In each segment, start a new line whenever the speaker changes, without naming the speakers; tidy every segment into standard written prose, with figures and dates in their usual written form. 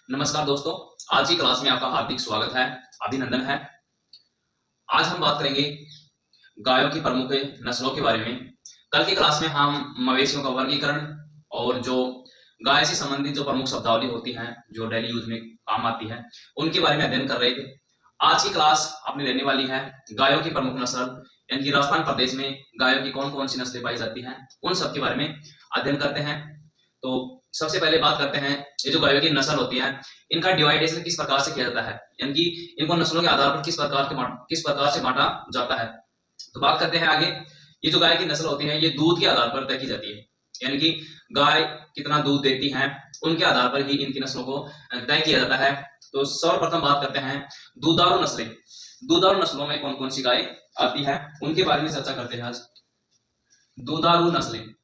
नमस्कार दोस्तों, आज की क्लास में आपका हार्दिक स्वागत है, अभिनंदन है। आज हम बात करेंगे गायों की प्रमुख नस्लों के बारे में। कल की क्लास में हम मवेशियों का वर्गीकरण और जो गाय से संबंधित जो प्रमुख शब्दावली होती हैं, जो डेली यूज में काम आती है, उनके बारे में अध्ययन कर रहे थे। आज की क्लास अपनी रहने वाली है गायों की प्रमुख नस्ल, यानी कि राजस्थान प्रदेश में गायों की कौन कौन सी नस्लें पाई जाती हैं, उन सब के बारे में अध्ययन करते हैं। तो सबसे पहले बात करते हैं, ये जो गायों की नस्ल होती है, इनका डिवाइडेशन किस प्रकार से किया जाता है, यानी कि इनको नस्लों के आधार पर किस प्रकार से बांटा जाता है। तो बात करते हैं आगे। ये जो गाय की नस्ल होती है, ये दूध के आधार पर तय की जाती है, यानी कि गाय कितना दूध देती है, उनके आधार पर ही इनकी नस्लों को तय किया जाता है। तो सर्वप्रथम बात करते हैं दूधारू नस्लें। दूधारू नस्लों में कौन कौन सी गाय आती है, उनके बारे में चर्चा करते हैं आज। दूधारू नस्लें,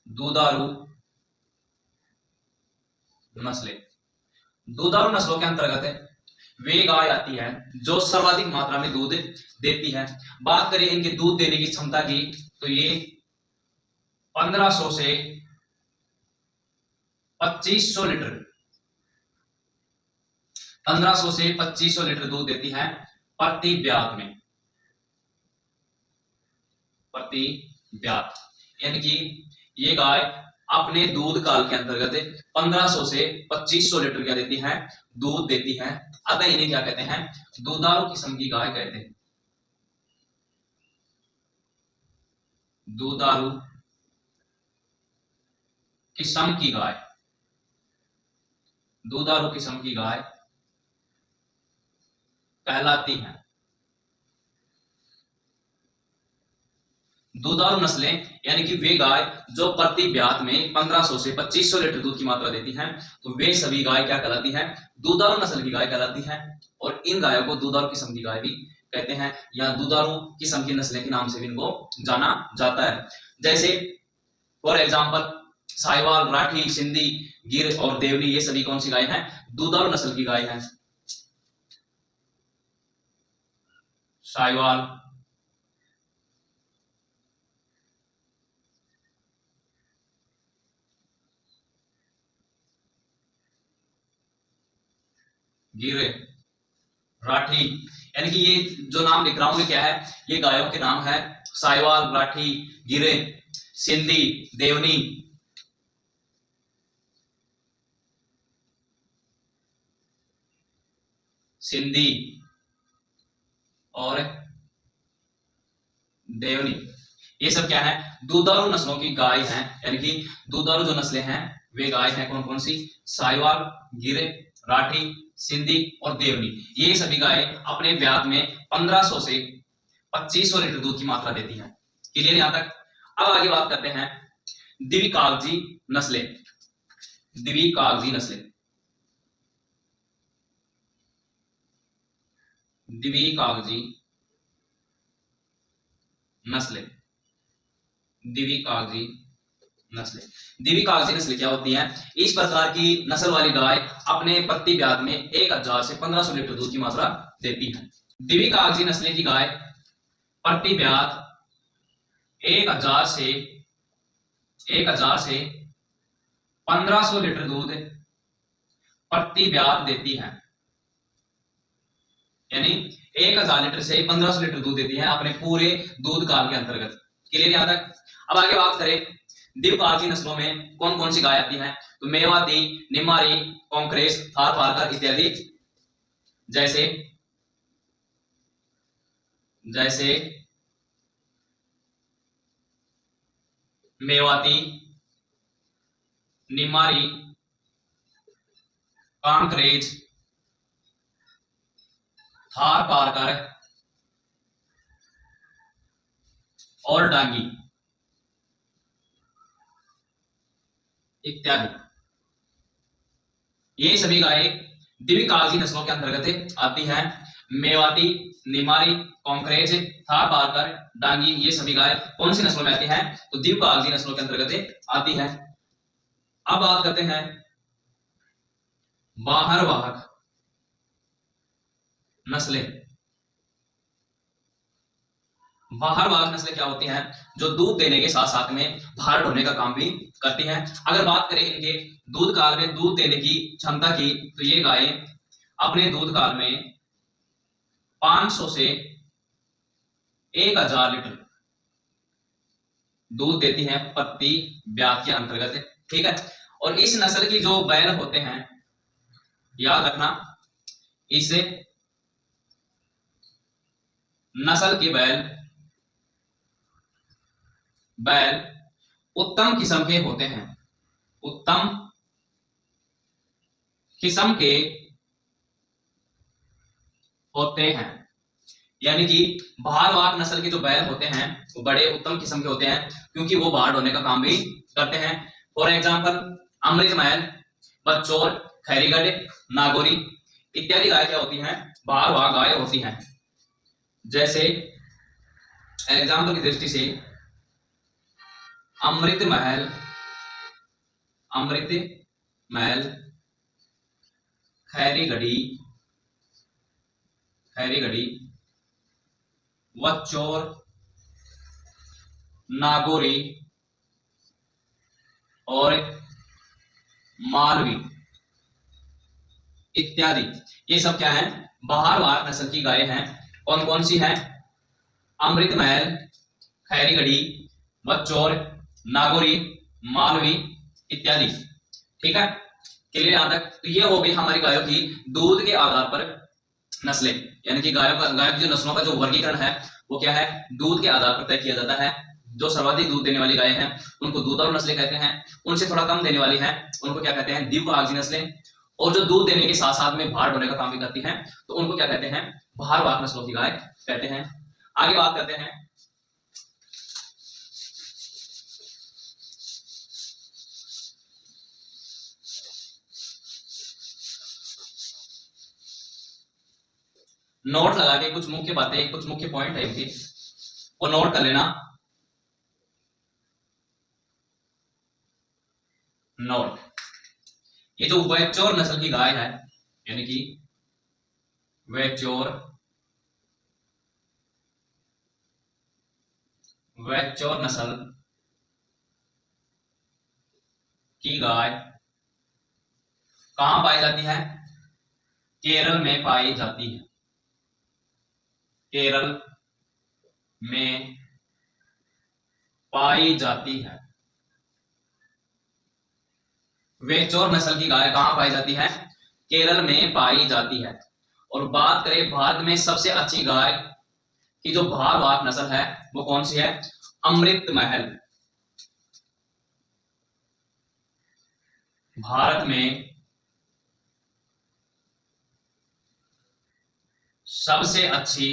दूधारू नस्लें, दूधारू नस्लों के अंतर्गत वे गाय आती है जो सर्वाधिक मात्रा में दूध देती है। बात करें इनके दूध देने की क्षमता की, तो ये 1500 से 2500 लीटर 1500 से 2500 लीटर दूध देती है प्रति ब्यात में, प्रति ब्यात। यानी कि ये गाय अपने दूध काल के अंतर्गत 1500 से 2500 लीटर क्या देती है, दूध देती है। अतः इन्हें क्या कहते हैं, दूधारू किस्म की गाय कहते हैं। दूधारू किस्म की गाय, दूधारू किस्म की गाय कहलाती हैं। दूधारू नस्लें यानी कि वे गाय जो प्रति ब्यात में 1500 से 2500 लीटर दूध की मात्रा देती हैं, तो वे सभी गाय क्या कहलाती हैं, दूधारू नस्ल की गाय कहलाती हैं। और इन गायों को दूधारू किस्म की गाय भी कहते हैं, या दूधारू किस्म की नस्लें के नाम से भी इनको जाना जाता है। जैसे फॉर एग्जाम्पल साहिवाल, राठी, सिंधी, गिर और देवनी, ये सभी कौन सी गाय हैं, दूधारू नस्ल की गाय हैं। साहिवाल, गिरे, राठी, यानी कि ये जो नाम लिख रहा हूं ये क्या है, ये गायों के नाम है। साहिवाल, राठी, गिरे, सिंधी, देवनी, सिंधी और देवनी, ये सब क्या है, दूधारू नस्लों की गाय हैं। यानी कि दूधारू जो नस्लें हैं वे गाय हैं कौन कौन सी, साहिवाल, गिरे, राठी, सिंधी और देवनी। ये सभी गाय अपने ब्यात में 1500 से 2500 लीटर दूध की मात्रा देती हैं। क्लियर यहां तक। अब आगे बात करते हैं द्विकागजी नस्लें। द्विकागजी नस्लें, द्विकागजी नस्लें, द्विकागजी नस्लें। द्विकागजी नस्लें क्या होती हैं, इस प्रकार की नस्ल वाली गाय अपने प्रति ब्यात में 1000 से 1500 लीटर दूध की मात्रा देती है। द्विकागजी नस्लें की गाय प्रति ब्यात 1000 से 1500 लीटर दूध प्रति ब्यात देती है। यानी 1000 लीटर से 1500 लीटर दूध देती है अपने पूरे दूध काल के अंतर्गत। क्लियर यहां तक। अब आगे बात करें द्विकागजी नस्लों में कौन कौन सी गाय आती है, तो मेवाती, निमारी, कांकरेज, थार पारकर इत्यादि। जैसे जैसे मेवाती, निमारी, कांकरेज, थार पारकर और डांगी इत्यादि। ये सभी गाय द्विकागजी नस्लों के अंतर्गत आती हैं। मेवाती, निमारी, कांकरेज, थार पारकर, डांगी, ये सभी गाय कौन सी नस्लों में आती हैं, तो द्विकागजी नस्लों के अंतर्गत आती है। अब बात करते हैं बाहरवाहक नस्लें। बाहरवाह नस्लें क्या होती हैं, जो दूध देने के साथ साथ में भार ढोने का काम भी करती हैं। अगर बात करें इनके दूध काल में दूध देने की क्षमता की, तो ये गायें अपने दूध काल में 500 से 1000 लीटर दूध देती हैं प्रति ब्यात के अंतर्गत, ठीक है। और इस नस्ल की जो बैल होते हैं, याद रखना, इस नस्ल के बैल उत्तम किस्म के होते हैं, उत्तम किस्म के होते हैं। यानी कि भारवाहक नस्ल के जो बैल होते हैं वो बड़े उत्तम किस्म के होते हैं, क्योंकि वो भार ढोने का काम भी करते हैं। फॉर एग्जाम्पल अमृत महल, बच्चौर, खैरीगढ़, नागौरी इत्यादि गाय क्या होती हैं, भारवाहक गाय होती हैं। जैसे एग्जाम्पल की दृष्टि से अमृत महल, खैरीगढ़ी, बच्चौर, नागौरी और मालवी इत्यादि, ये सब क्या है, बहारवार नस्ल की गायें हैं। कौन कौन सी हैं, अमृत महल, खैरीगढ़ी, बच्चौर, नागौरी, मालवी इत्यादि, ठीक है। क्लियर यहां तक। तो ये हो गई हमारी गायों की दूध के आधार पर नस्लें, यानी कि गायों की जो नस्लों का जो वर्गीकरण है वो क्या है, दूध के आधार पर तय किया जाता है। जो सर्वाधिक दूध देने वाली गायें हैं उनको दूधारू नस्लें कहते हैं, उनसे थोड़ा कम देने वाली हैं उनको क्या कहते हैं, द्विभाषी नस्लें। और जो दूध देने के साथ साथ में भार ढोने का काम भी करती हैं तो उनको क्या कहते हैं, भारवाहक नस्लों की गाय कहते हैं। आगे बात करते हैं नोट लगा के, कुछ मुख्य बातें, कुछ मुख्य पॉइंट है इनके, वो नोट कर लेना। नोट, ये जो वैचौर नस्ल की गाय है, यानी कि वैचौर नस्ल की गाय कहां पाई जाती है, केरल में पाई जाती है, केरल में पाई जाती है। वैचौर नस्ल की गाय कहां पाई जाती है, केरल में पाई जाती है। और बात करें भारत में सबसे अच्छी गाय की जो भारवाहक नस्ल है वो कौन सी है, अमृत महल। भारत में सबसे अच्छी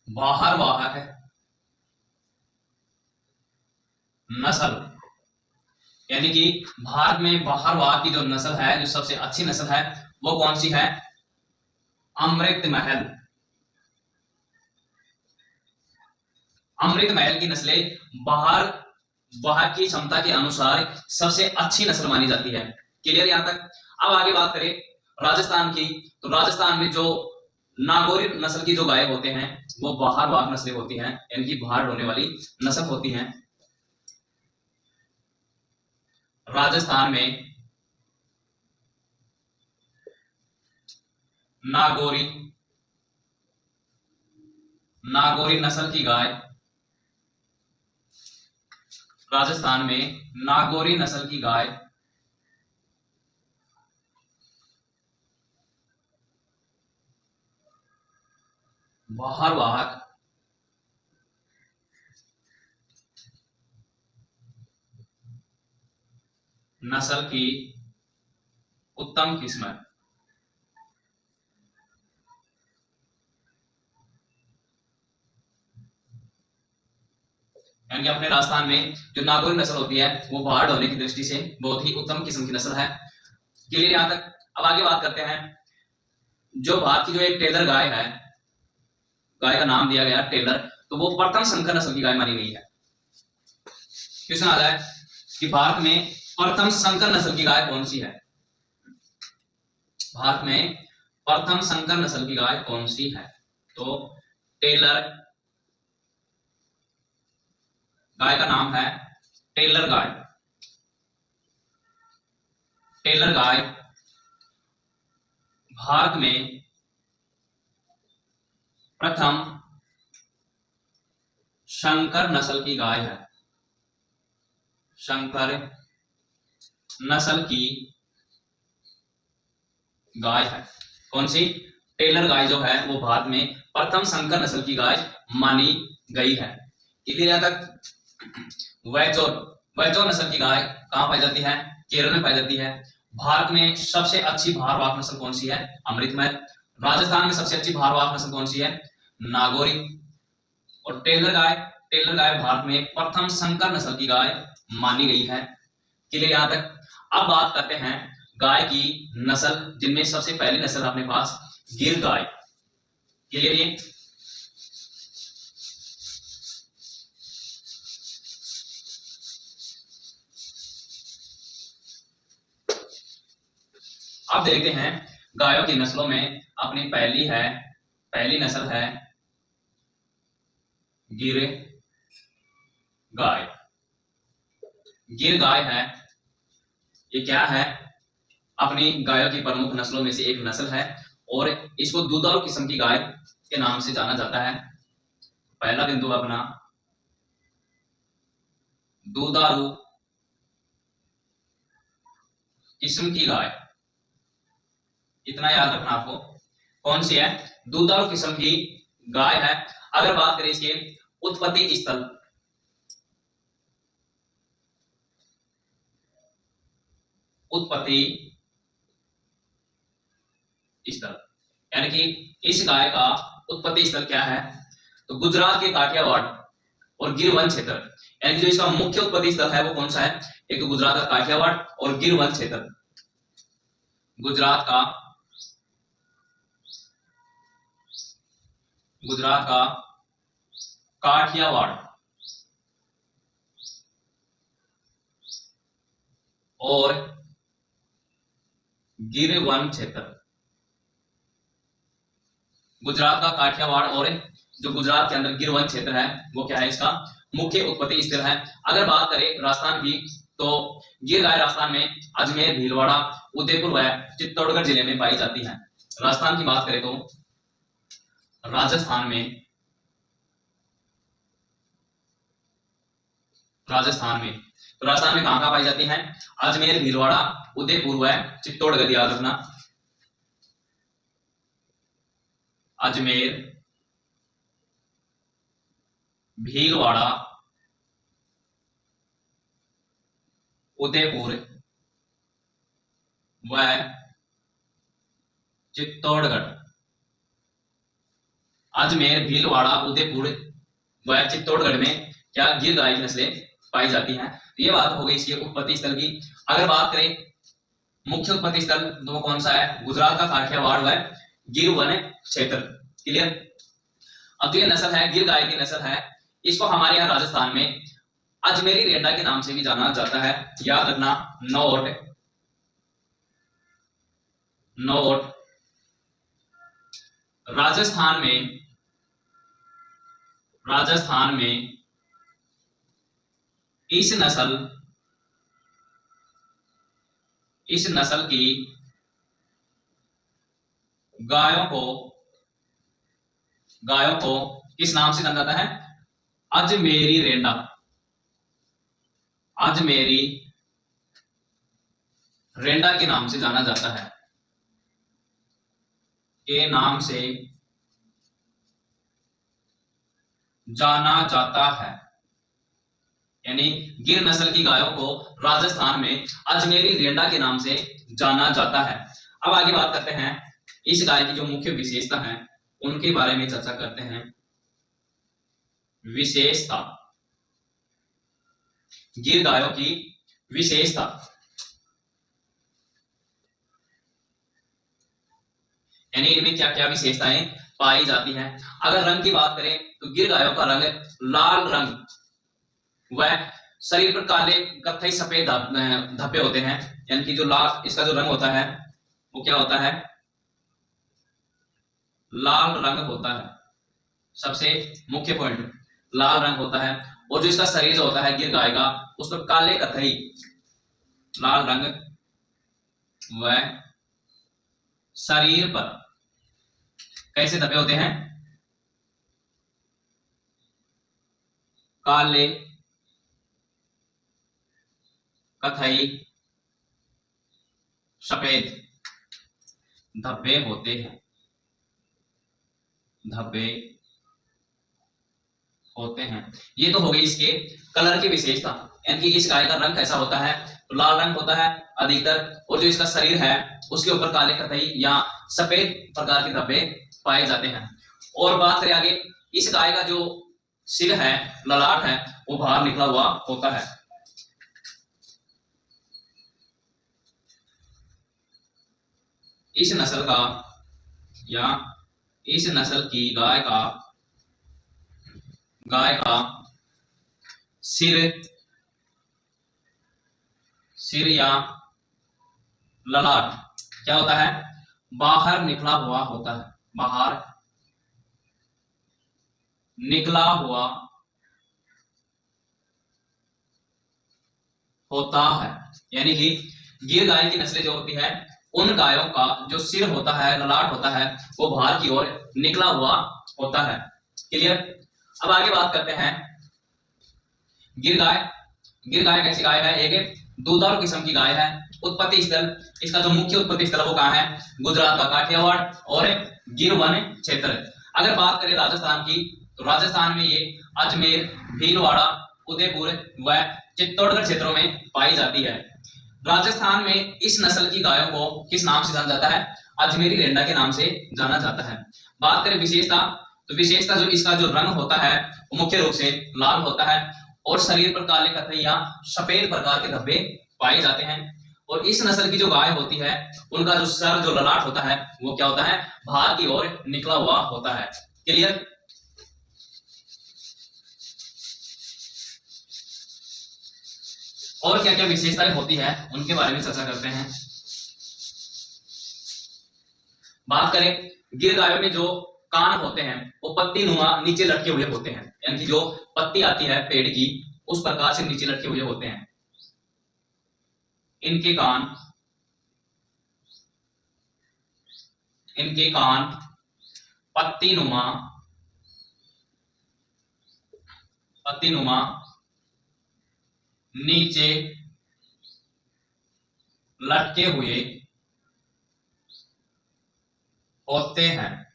भारवाहक नस्ल, यानी कि भारत में भारवाहक की जो नस्ल है, जो सबसे अच्छी नस्ल है वो कौन सी है, अमृत महल। अमृत महल की नस्लें बाहर की क्षमता के अनुसार सबसे अच्छी नस्ल मानी जाती है। क्लियर यहां तक। अब आगे बात करें राजस्थान की, तो राजस्थान में जो नागौरी नस्ल की जो गाय होते हैं वो भारवाहक नस्लें होती हैं, यानी कि भार ढोने वाली नस्ल होती हैं। राजस्थान में नागौरी नस्ल की गाय, राजस्थान में नागौरी नस्ल की गाय भारवाहक नस्ल की उत्तम किस्म है। यानी कि अपने राजस्थान में जो नागौरी नस्ल होती है वो भार ढोने की दृष्टि से बहुत ही उत्तम किस्म की नस्ल है। क्लियर यहां तक। अब आगे बात करते हैं, जो भारत की जो एक टेलर गाय है, गाय का नाम दिया गया टेलर, तो वो प्रथम संकर नस्ल की गाय मानी गई है। क्वेश्चन आ जाए कि भारत में प्रथम संकर नस्ल की गाय कौन सी है, भारत में प्रथम संकर नस्ल की गाय कौन सी है? तो टेलर गाय का नाम है टेलर गाय। टेलर गाय भारत में प्रथम संकर नस्ल की गाय है। संकर नस्ल की गाय है। कौन सी? टेलर गाय जो है वो भारत में प्रथम संकर नस्ल की गाय मानी गई है। इधर यहां तक वैचोर नस्ल की गाय कहां पाई जाती है? केरल में पाई जाती है। भारत में सबसे अच्छी भारवाहक नस्ल कौन सी है? अमृतमहल। राजस्थान में सबसे अच्छी भारवाहक नस्ल कौन सी है? नागौरी। और टेलर गाय भारत में प्रथम संकर नस्ल की गाय मानी गई है। क्लियर यहां तक? अब बात करते हैं गाय की नस्ल, जिनमें सबसे पहली नस्ल अपने पास गिर गाय। क्लियर? ये अब देखते हैं गायों की नस्लों में अपनी पहली नस्ल है गिर गाय। गिर गाय है, ये क्या है? अपनी गायों की प्रमुख नस्लों में से एक नस्ल है और इसको दुधारू किस्म की गाय के नाम से जाना जाता है। पहला बिंदु अपना दुधारू किस्म की गाय, इतना याद रखना आपको। कौन सी है? दुधारू किस्म की गाय है। अगर बात करें इसके उत्पत्ति स्थल, यानी कि इस गाय का उत्पत्ति स्थल क्या है? तो गुजरात के काठियावाड़ और गिर वन क्षेत्र, यानी कि जो इसका मुख्य उत्पत्ति स्थल है वो कौन सा है? एक तो गुजरात का काठियावाड़ और गिर वन क्षेत्र। गुजरात का काठियावाड़ और गिर वन क्षेत्र। गुजरात का काठियावाड़ और जो गुजरात के अंदर गिर वन क्षेत्र है वो क्या है? इसका मुख्य उत्पत्ति स्थल है। अगर बात करें राजस्थान की, तो गिर गाय राजस्थान में अजमेर, भीलवाड़ा, उदयपुर व चित्तौड़गढ़ जिले में पाई जाती है। राजस्थान की बात करें तो राजस्थान में कहां पाई जाती है? अजमेर, भीलवाड़ा, उदयपुर व चित्तौड़गढ़। याद रखना, अजमेर, भीलवाड़ा, उदयपुर व चित्तौड़गढ़। अजमेर, भीलवाड़ा, उदयपुर व चित्तौड़गढ़ में क्या गिर गाय की नस्लें पाई जाती हैं। ये बात हो गई इसके उत्पत्ति स्थल की। अगर बात करें मुख्य उत्पत्ति स्थल, तो वो कौन सा है? गुजरात का काठियावाड़ व गिर वन क्षेत्र। क्लियर? अब जो ये नस्ल है, गिर गाय की नस्ल है, इसको हमारे यहाँ राजस्थान में अजमेरी रेंडा के नाम से भी जाना जाता है। याद रखना, नोट। राजस्थान में इस नस्ल की गायों को किस नाम से जाना जाता है? अजमेरी रेंडा। अजमेरी रेंडा के नाम से जाना जाता है, के नाम से जाना जाता है। यानी गिर नस्ल की गायों को राजस्थान में अजमेरी रेंडा के नाम से जाना जाता है। अब आगे बात करते हैं इस गाय की जो मुख्य विशेषता है उनके बारे में चर्चा करते हैं। विशेषता, गिर गायों की विशेषता। यानी इनमें क्या क्या विशेषताएं पाई जाती हैं। अगर रंग की बात करें तो गिर गायों का रंग लाल रंग व शरीर पर काले, कत्थई, सफेद धब्बे होते हैं। यानी कि जो लाल इसका जो रंग होता है वो क्या होता है, लाल रंग होता है। सबसे मुख्य पॉइंट, लाल रंग होता है। और जो इसका शरीर जो होता है गिर गाय का, उस पर काले कथई लाल रंग व शरीर पर कैसे धब्बे होते हैं, काले कथई सफेद धब्बे होते हैं, धब्बे होते हैं। ये तो हो गई इसके कलर की विशेषता, यानी कि इस गाय का रंग कैसा होता है, तो लाल रंग होता है अधिकतर। और जो इसका शरीर है उसके ऊपर काले कथई या सफेद प्रकार के धब्बे पाए जाते हैं। और बात करें आगे, इस गाय का जो सिर है, ललाट है, वो बाहर निकला हुआ होता है। इस नस्ल का या इस नस्ल की गाय का सिर या ललाट क्या होता है, बाहर निकला हुआ होता है, बाहर निकला हुआ होता है। यानी कि गिर गाय की नस्लें जो होती है, उन गायों का जो सिर होता है, ललाट होता है, वो बाहर की ओर निकला हुआ होता है। क्लियर। अब आगे बात करते हैं गिर गाय। गिर गाय कैसी गाय है, एक दूधारू किस्म की गाय है। उत्पत्ति स्थल, इसका जो मुख्य उत्पत्ति स्थल वो कहाँ है, गुजरात का काठियावाड़ और गिर वन क्षेत्र। अगर बात करें राजस्थान की, तो राजस्थान में ये अजमेर, भीलवाड़ा, उदयपुर व चित्तौड़गढ़ क्षेत्रों में पाई जाती है। राजस्थान में इस नस्ल की गायों को किस नाम से जाना जाता है, अजमेरी रेंडा के नाम से जाना जाता है। बात करें विशेषता, तो विशेषता जो इसका जो रंग होता है वो मुख्य रूप से लाल होता है और शरीर पर काले कथई या सफेद प्रकार के धब्बे पाए जाते हैं। और इस नस्ल की जो गाय होती है, उनका जो सर, जो ललाट होता है, वो क्या होता है, बाहर की ओर निकला हुआ होता है। क्लियर। और क्या क्या विशेषताएं होती है उनके बारे में चर्चा करते हैं। बात करें, गिर गायों में जो कान होते हैं वो पत्ती नुमा नीचे लटके हुए होते हैं, यानी कि जो पत्ती आती है पेड़ की, उस प्रकार से नीचे लटके हुए होते हैं। इनके कान पत्ती नुमा नीचे लटके हुए होते हैं।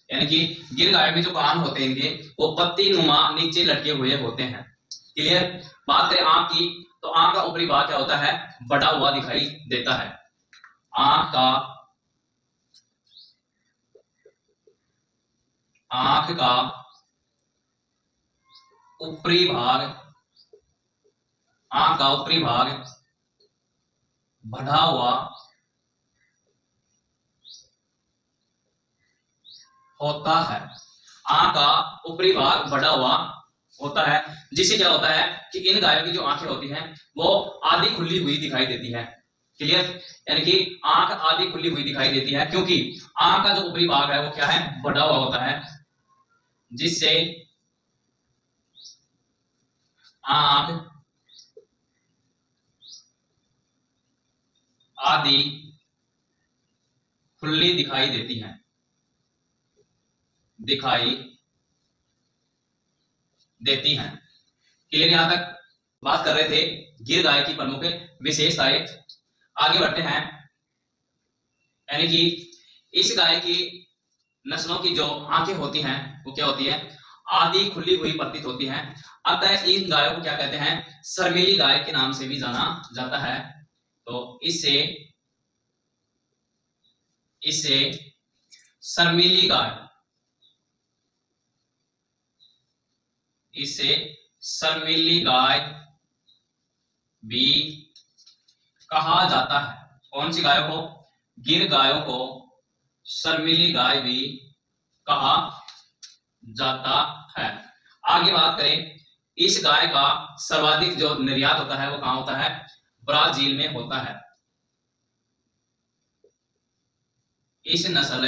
यानी कि गिर गाय में जो कान होते हैं इनके, वो पत्ती नुमा नीचे लटके हुए होते हैं। क्लियर। बात करें आंख की, तो आंख का ऊपरी भाग क्या होता है, बढ़ा हुआ दिखाई देता है। आंख का ऊपरी भाग बढ़ा हुआ होता है। आंख का ऊपरी भाग बढ़ा हुआ होता है, जिससे क्या होता है कि इन गायों की जो आंखें होती हैं वो आधी खुली हुई दिखाई देती है। क्लियर। यानी कि आंख आधी खुली हुई दिखाई देती है, क्योंकि आंख का जो ऊपरी भाग है वो क्या है, बढ़ा हुआ होता है, जिससे आंख आधी खुली दिखाई देती है, क्लियर। यहां तक बात कर रहे थे गिर गाय की प्रमुख विशेषताएं। आगे बढ़ते हैं, यानी कि इस गाय की नस्लों की जो आंखें होती हैं वो क्या होती है, आधी खुली हुई प्रतीत होती हैं। अतः इन गायों को क्या कहते हैं, शर्मीली गाय के नाम से भी जाना जाता है। तो इससे शर्मीली गाय, इसे शर्मीली गाय भी कहा जाता है। कौन सी गायों को, गिर गायों को शर्मीली गाय भी कहा जाता है। आगे बात करें, इस गाय का सर्वाधिक जो निर्यात होता है वो कहां होता है, ब्राजील में होता है। इस नस्ल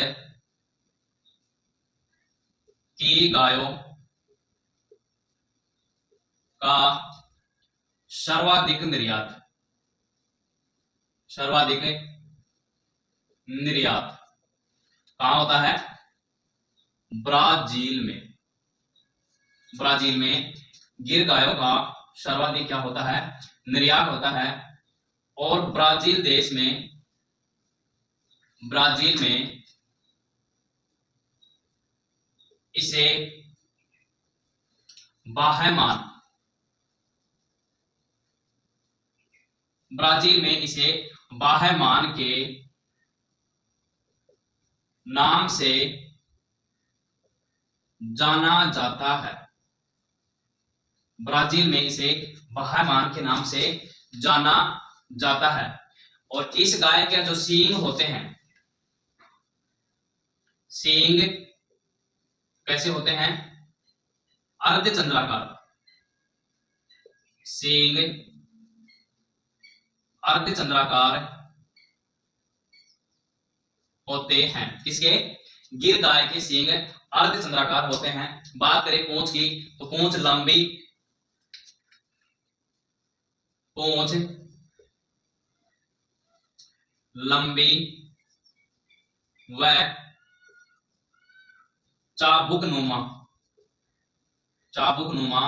की गायों का सर्वाधिक निर्यात कहाँ होता है? ब्राजील में गिर गायों का सर्वाधिक क्या होता है? निर्यात होता है। और ब्राजील में इसे बाह्यमान के नाम से जाना जाता है। ब्राजील में इसे बाह्यमान के नाम से जाना जाता है। और इस गाय के जो सींग होते हैं, सींग कैसे होते हैं? अर्धचंद्राकार। सींग अर्धचंद्राकार होते हैं। किसके? गिर गाय के सींग अर्धचंद्राकार होते हैं। बात करें पूंछ की, तो पूंछ लंबी व चाबुक नुमा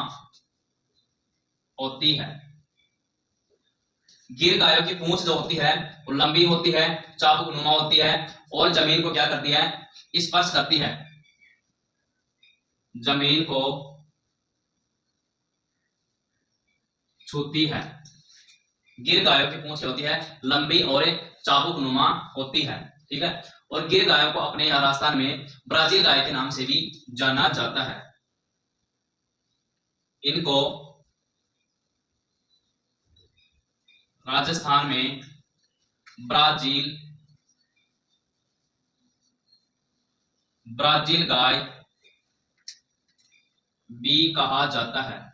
होती है। गिर गायों की पूंछ जो होती है वो लंबी होती है, चाबुक नुमा होती है और जमीन को क्या करती है? स्पर्श करती है। जमीन को छूती है। गिर गायों की पूंछ होती है लंबी और चाबुक नुमा होती है। ठीक है। और गिर गायों को अपने यहाँ राजस्थान में ब्राजील गाय के नाम से भी जाना जाता है। इनको राजस्थान में ब्राजील गाय भी कहा जाता है।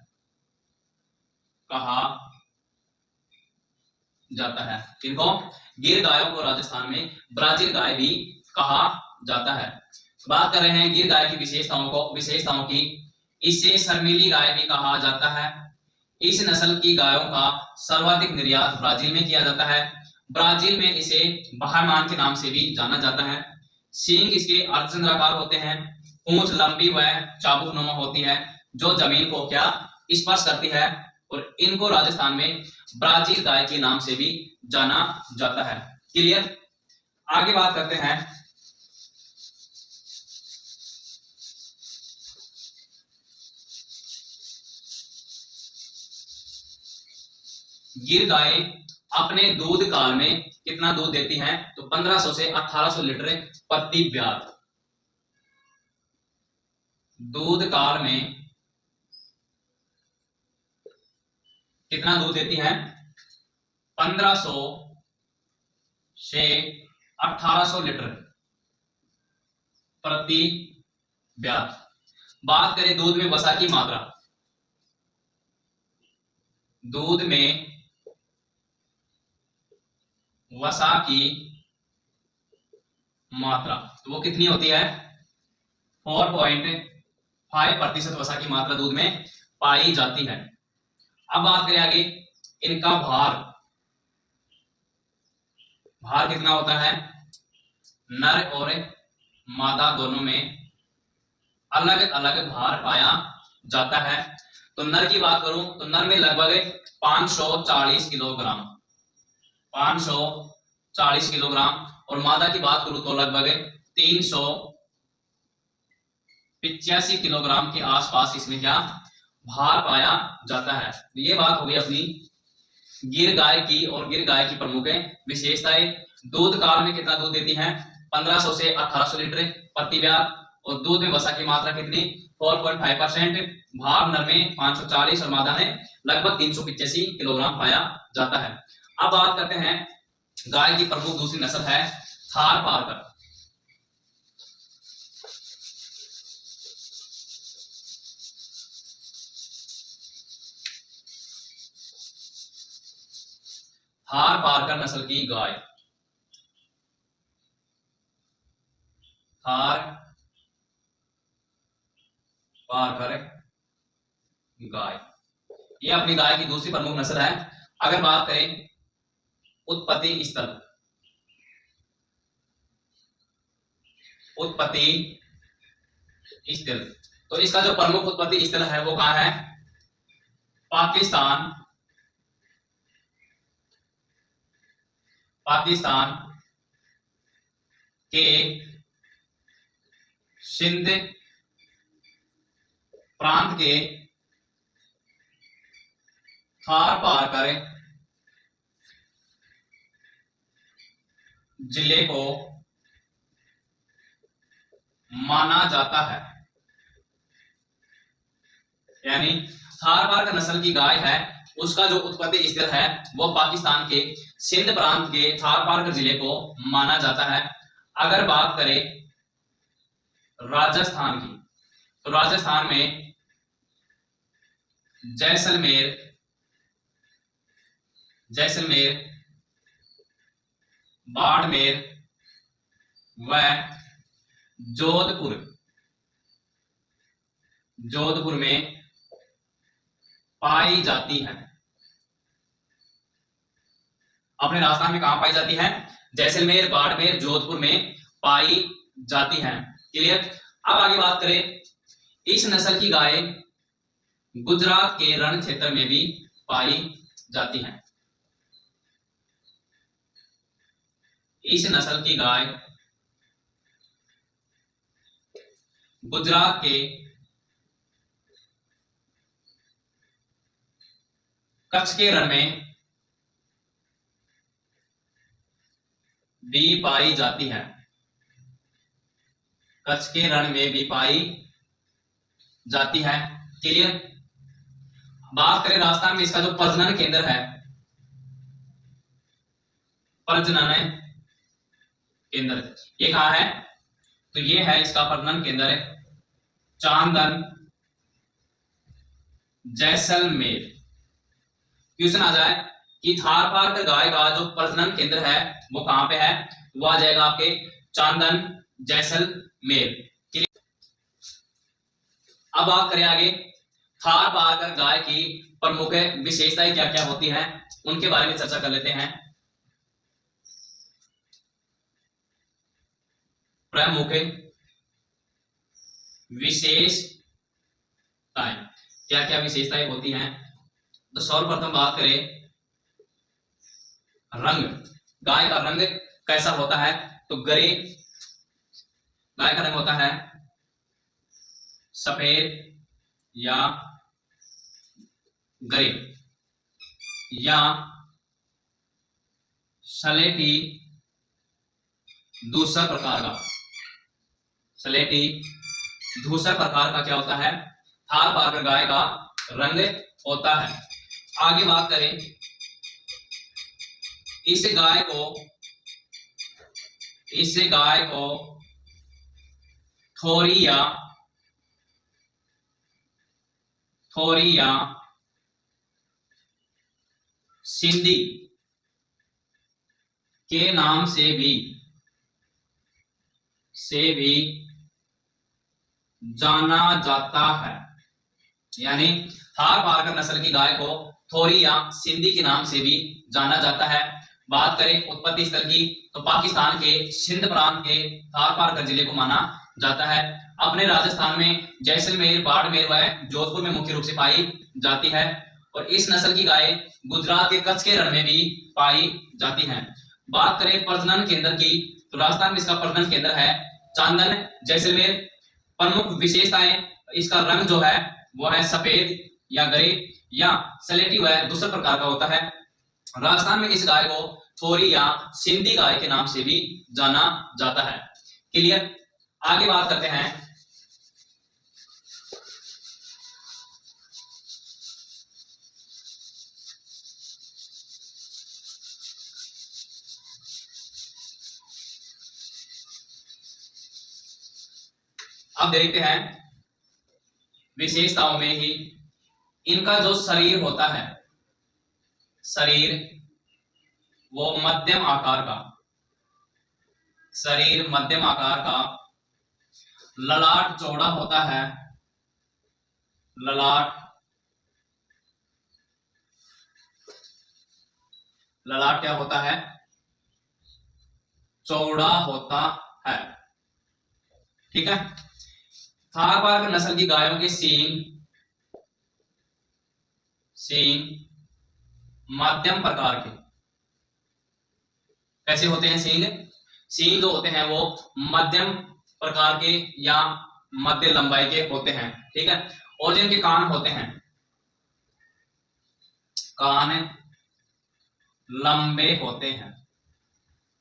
इनको गिर गायों को राजस्थान में ब्राजील गाय भी कहा जाता है। बात कर रहे हैं गिर गाय की विशेषताओं की। इसे शर्मीली गाय भी कहा जाता है। इस नस्ल की गायों का सर्वाधिक निर्यात ब्राजील में किया जाता है। ब्राजील में इसे बाह्यमान के नाम से भी जाना जाता है। सींग इसके अर्धचंद्राकार होते हैं। पूंछ लंबी व चाबुक नुमा होती है जो जमीन को क्या स्पर्श करती है। और इनको राजस्थान में ब्राजील गाय के नाम से भी जाना जाता है। क्लियर? आगे बात करते हैं गिर गाय अपने दूध काल में कितना दूध देती हैं? तो 1500 से 1800 लीटर प्रति ब्यात। दूध काल में कितना दूध देती हैं? 1500 से 1800 लीटर प्रति ब्यात। बात करें दूध में वसा की मात्रा, दूध में वसा की मात्रा तो वो कितनी होती है? 4.5% वसा की मात्रा दूध में पाई जाती है। अब बात करें आगे इनका भार कितना होता है? नर और मादा दोनों में अलग अलग भार पाया जाता है। तो नर की बात करूं तो नर में लगभग 540 किलोग्राम और मादा की बात करूं तो लगभग 385 किलोग्राम के आसपास इसमें क्या भार पाया जाता है। तो ये बात हो गई अपनी गिर गाय की। और गिर गाय की प्रमुख विशेषताएं, दूध काल में कितना दूध देती है? 1500 से 1800 लीटर प्रति ब्यात। और दूध में वसा की मात्रा कितनी? 4.5%। भार नर में 540 और मादा में लगभग 385 किलोग्राम पाया जाता है। अब बात करते हैं गाय की प्रमुख दूसरी नस्ल है थारपारकर। थारपारकर नस्ल की गाय पारकर गाय, ये अपनी गाय की दूसरी प्रमुख नस्ल है। अगर बात करें उत्पत्ति स्थल, उत्पत्ति स्थल, तो इसका जो प्रमुख उत्पत्ति स्थल है वो कहाँ है? पाकिस्तान, पाकिस्तान के सिंध प्रांत के थार पारकर जिले को माना जाता है। यानी थार पारकर नस्ल की गाय है, उसका जो उत्पत्ति स्थल है वो पाकिस्तान के सिंध प्रांत के थार पारकर जिले को माना जाता है। अगर बात करें राजस्थान की, तो राजस्थान में जैसलमेर, जैसलमेर, बाड़मेर व जोधपुर, जोधपुर में पाई जाती है। अपने राजस्थान में कहां पाई जाती है? जैसलमेर, बाड़मेर, जोधपुर में पाई जाती है। क्लियर। अब आगे बात करें, इस नस्ल की गाय गुजरात के रण क्षेत्र में भी पाई जाती है। इस नस्ल की गाय गुजरात के कच्छ के रण में भी पाई जाती है। कच्छ के रण में भी पाई जाती है। क्लियर। बात करें राजस्थान में इसका जो प्रजनन केंद्र है, प्रजनन केंद्र ये कहाँ है? तो ये है इसका प्रजनन केंद्र है चांदन, जैसलमेर। क्वेश्चन आ जाए कि थार पारकर गाय का जो प्रजनन केंद्र है वो कहां पे है? वो आ जाएगा आपके चांदन, जैसलमेर। अब बात करें आगे, थार पारकर गाय की प्रमुख विशेषताएं क्या क्या होती हैं, उनके बारे में चर्चा कर लेते हैं। प्रमुख विशेषताएं, क्या क्या विशेषताएं होती हैं? तो सर्वप्रथम बात करें रंग, गाय का रंग कैसा होता है? तो ग्रे, गाय का रंग होता है सफेद या ग्रे या सलेटी दूसरा प्रकार का, सलेटी दूसरा प्रकार का क्या होता है? थार पारकर गाय का रंग होता है। आगे बात करें, इस गाय को थोरी या सिंधी के नाम से भी जाना जाता है। यानी थार पारकर नस्ल की गाय को थोरी या सिंधी के नाम से भी जाना जाता है। बात करें उत्पत्ति स्थल की, तो पाकिस्तान के सिंध प्रांत के थार पारकर जिले को माना जाता है। अपने राजस्थान में जैसलमेर, बाड़मेर व जोधपुर में मुख्य रूप से पाई जाती है। और इस नस्ल की गाय गुजरात के कच्छ के रण में भी पाई जाती है। बात करें प्रजनन केंद्र की, तो राजस्थान में इसका प्रजनन केंद्र है चांदन, जैसलमेर। प्रमुख विशेषताएं, इसका रंग जो है वो है सफेद या ग्रे या सलेटी व दूसरे प्रकार का होता है। राजस्थान में इस गाय को थोरी या सिंधी गाय के नाम से भी जाना जाता है। क्लियर। आगे बात करते हैं अब देखते हैं विशेषताओं में ही इनका जो शरीर होता है, शरीर वो मध्यम आकार का, शरीर मध्यम आकार का, ललाट चौड़ा होता है, ललाट, ललाट क्या होता है? चौड़ा होता है। ठीक है। थार पारकर नस्ल की गायों के सींग मध्यम प्रकार के कैसे होते हैं? सींग जो होते हैं वो मध्यम प्रकार के या मध्य लंबाई के होते हैं। ठीक है। और जिनके कान होते हैं, कान लंबे होते हैं।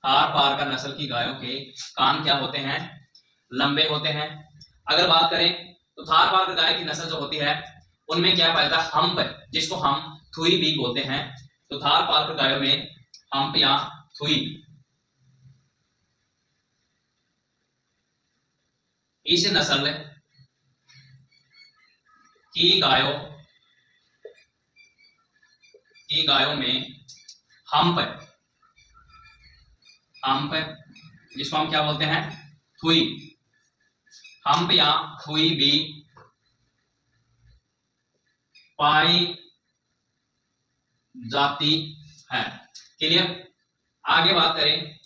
थार पारकर नस्ल की गायों के कान क्या होते हैं? लंबे होते हैं। अगर बात करें तो थार पारकर गाय की नस्ल जो होती है उनमें क्या पाया जाता है? हम्प, जिसको हम थुई भी बोलते हैं। तो थार पारकर गायों में हम्प या थुई। इस नस्ल की गायों में हम्प जिसको हम क्या बोलते हैं? थुई। हम्प या थुई भी पाई जाती है। क्लियर। आगे बात करें,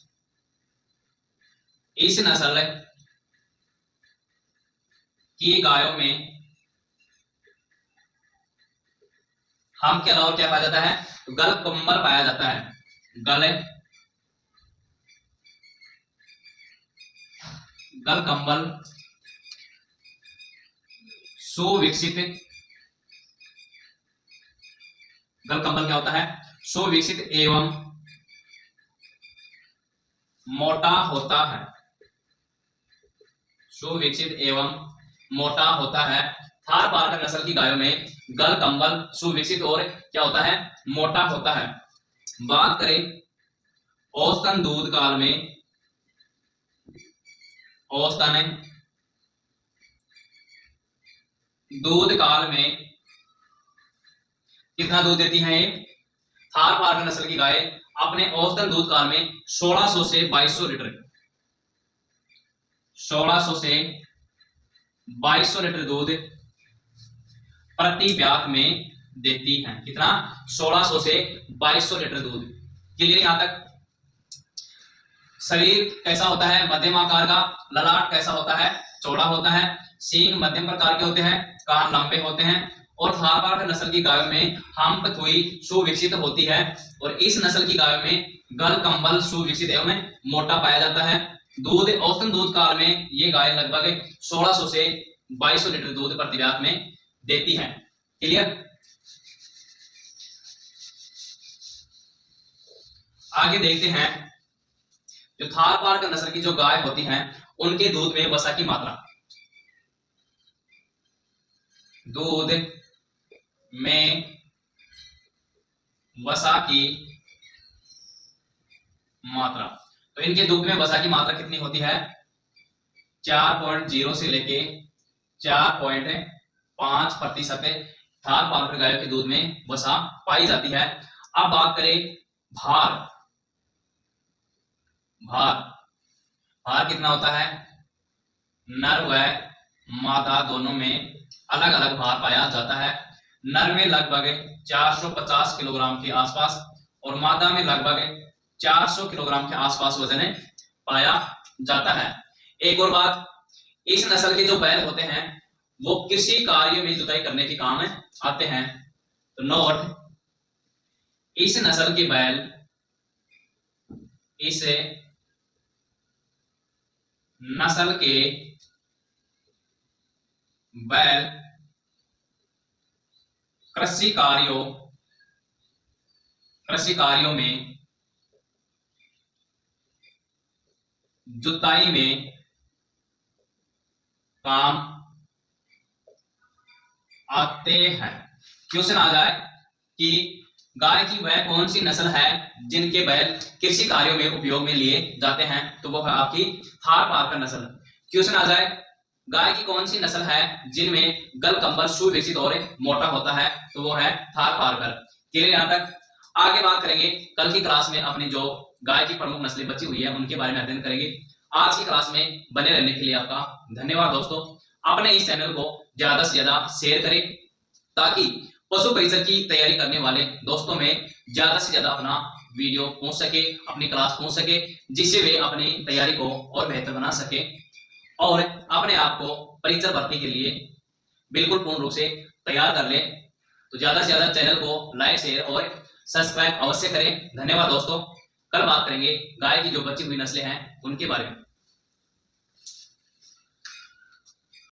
इस नस्ल की गायों में हम के अलावा क्या पाया जाता है? गल कंबल पाया जाता है। गल कंबल सुविकसित, गल कंबल क्या होता है? सुविकसित एवं मोटा होता है। सुविकसित एवं मोटा होता है। थार पारकर नस्ल की गायों में गल कंबल सुविकसित और क्या होता है? मोटा होता है। बात करें औसतन दूध काल में, औसतन दूध काल में कितना दूध देती हैं? थार पारकर नस्ल की गाय अपने औसतन दूध काल में 1600 से 2200 लीटर, 1600 से 2200 लीटर दूध प्रति ब्यात में देती हैं। कितना? 1600 से 2200 लीटर दूध। क्लियर यहां तक? शरीर कैसा होता है? मध्यम आकार का। ललाट कैसा होता है? चौड़ा होता है। सींग मध्यम प्रकार के होते हैं। कान लंबे होते हैं। और थार पारकर नस्ल की गायों में हम्प थुई सुविकसित होती है। और इस नस्ल की गायों में गल कंबल सुविकसित एवं मोटा पाया जाता है। दूध, औसतन दूध काल में ये गाय लगभग 1600 से 2200 लीटर दूध प्रति ब्यात में देती हैं। क्लियर। आगे देखते हैं, जो थार पारकर नस्ल की जो गाय होती हैं उनके दूध में वसा की मात्रा, दूध में वसा की मात्रा। तो इनके दूध में वसा की मात्रा कितनी होती है? 4.0 से लेके 4.5% थार पारकर गायों के दूध में वसा पाई जाती है। अब बात करें भार, भार कितना होता है? नर व मादा दोनों में अलग अलग भार पाया जाता है। नर में लगभग 450 किलोग्राम के आसपास और मादा में लगभग 400 किलोग्राम के आसपास वजन पाया जाता है। एक और बात, इस नस्ल के जो बैल होते हैं वो कृषि कार्य में जुताई करने के काम आते हैं। तो नोट, इस नस्ल के बैल, इस नस्ल के बैल कृषि कार्यों में जुताई में काम आते हैं। क्वेश्चन आ जाए कि गाय की वह कौन सी नस्ल है जिनके बैल कृषि कार्यों में उपयोग में लिए जाते हैं? तो वो है आपकी थार पारकर नस्ल। क्वेश्चन आ जाए गाय की कौन सी नस्ल है जिनमें गल कंबल सुविकसित और मोटा होता है? तो वो है थार पारकर। क्लियर यहां तक? आगे बात करेंगे कल की क्लास में अपनी जो गाय की प्रमुख नस्लें बची हुई है उनके बारे में अध्ययन करेंगे। आज की क्लास में बने रहने के लिए आपका धन्यवाद दोस्तों। अपने इस चैनल को ज्यादा से ज्यादा शेयर करें ताकि पशु परिचर की तैयारी करने वाले दोस्तों में ज्यादा से ज्यादा अपना वीडियो पहुंच सके, अपनी क्लास पहुंच सके, जिससे वे अपनी तैयारी को और बेहतर बना सके और अपने आप को परिचर भर्ती के लिए बिल्कुल पूर्ण रूप से तैयार कर लें। तो ज्यादा से ज्यादा चैनल को लाइक, शेयर और सब्सक्राइब अवश्य करें। धन्यवाद दोस्तों। कल बात करेंगे गाय की जो बची हुई नस्लें हैं उनके बारे में।